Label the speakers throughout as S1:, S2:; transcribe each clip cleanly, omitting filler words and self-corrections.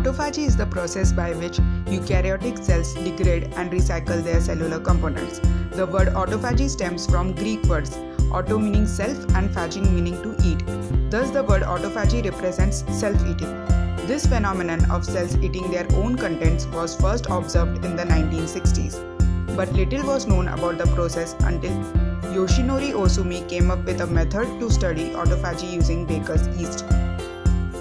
S1: Autophagy is the process by which eukaryotic cells degrade and recycle their cellular components. The word autophagy stems from Greek words, auto meaning self and phaging meaning to eat. Thus the word autophagy represents self-eating. This phenomenon of cells eating their own contents was first observed in the 1960s. But little was known about the process until Yoshinori Ohsumi came up with a method to study autophagy using baker's yeast.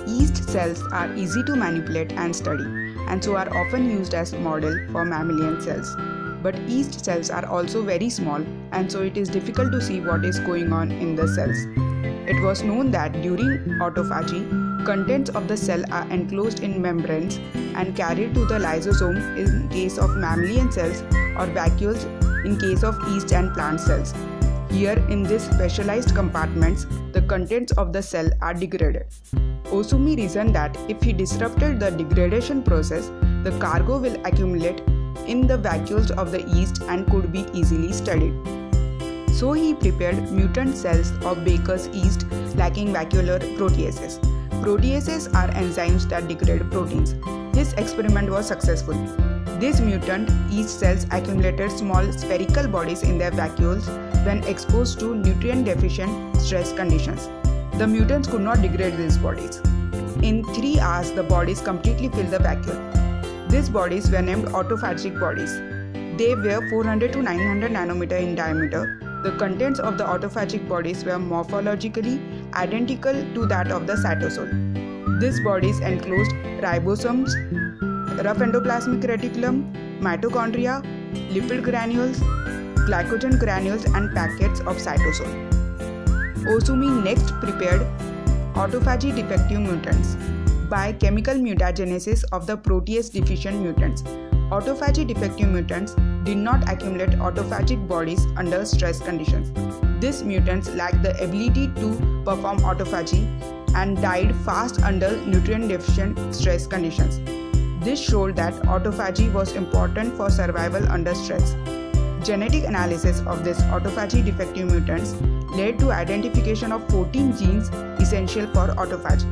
S1: Yeast cells are easy to manipulate and study, and so are often used as model for mammalian cells. But yeast cells are also very small, and so it is difficult to see what is going on in the cells. It was known that during autophagy, contents of the cell are enclosed in membranes and carried to the lysosome in case of mammalian cells or vacuoles in case of yeast and plant cells. Here in these specialized compartments, the contents of the cell are degraded. Ohsumi reasoned that if he disrupted the degradation process, the cargo will accumulate in the vacuoles of the yeast and could be easily studied. So he prepared mutant cells of baker's yeast lacking vacuolar proteases. Proteases are enzymes that degrade proteins. His experiment was successful. These mutant yeast cells accumulated small spherical bodies in their vacuoles when exposed to nutrient-deficient stress conditions. The mutants could not degrade these bodies. In 3 hours, the bodies completely filled the vacuole. These bodies were named autophagic bodies. They were 400 to 900 nanometer in diameter. The contents of the autophagic bodies were morphologically identical to that of the cytosol. These bodies enclosed ribosomes, rough endoplasmic reticulum, mitochondria, lipid granules, glycogen granules and packets of cytosol. Ohsumi next prepared autophagy defective mutants by chemical mutagenesis of the protease deficient mutants. Autophagy defective mutants did not accumulate autophagic bodies under stress conditions. These mutants lacked the ability to perform autophagy and died fast under nutrient deficient stress conditions. This showed that autophagy was important for survival under stress. Genetic analysis of these autophagy defective mutants led to identification of 14 genes essential for autophagy.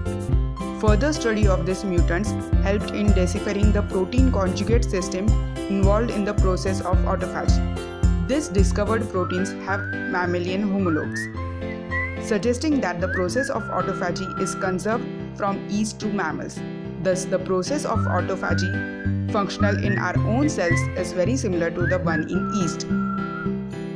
S1: Further study of these mutants helped in deciphering the protein conjugate system involved in the process of autophagy. These discovered proteins have mammalian homologues, suggesting that the process of autophagy is conserved from yeast to mammals. Thus, the process of autophagy functional in our own cells is very similar to the one in yeast.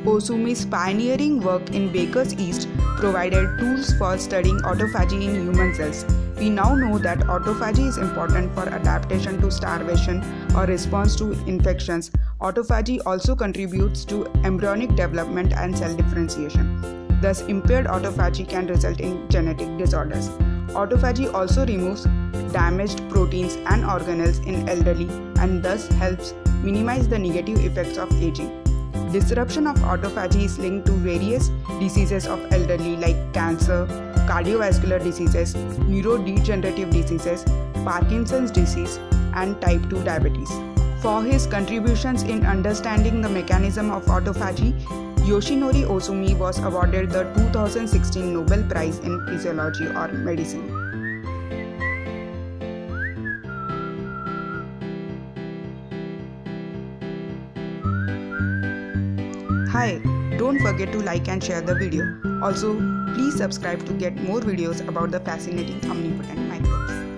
S1: Ohsumi's pioneering work in baker's yeast provided tools for studying autophagy in human cells. We now know that autophagy is important for adaptation to starvation or response to infections. Autophagy also contributes to embryonic development and cell differentiation. Thus, impaired autophagy can result in genetic disorders. Autophagy also removes damaged proteins and organelles in elderly and thus helps minimize the negative effects of aging. Disruption of autophagy is linked to various diseases of elderly like cancer, cardiovascular diseases, neurodegenerative diseases, Parkinson's disease, and type 2 diabetes. For his contributions in understanding the mechanism of autophagy, Yoshinori Ohsumi was awarded the 2016 Nobel Prize in Physiology or Medicine. Hi, don't forget to like and share the video. Also, please subscribe to get more videos about the fascinating omnipotent microbes.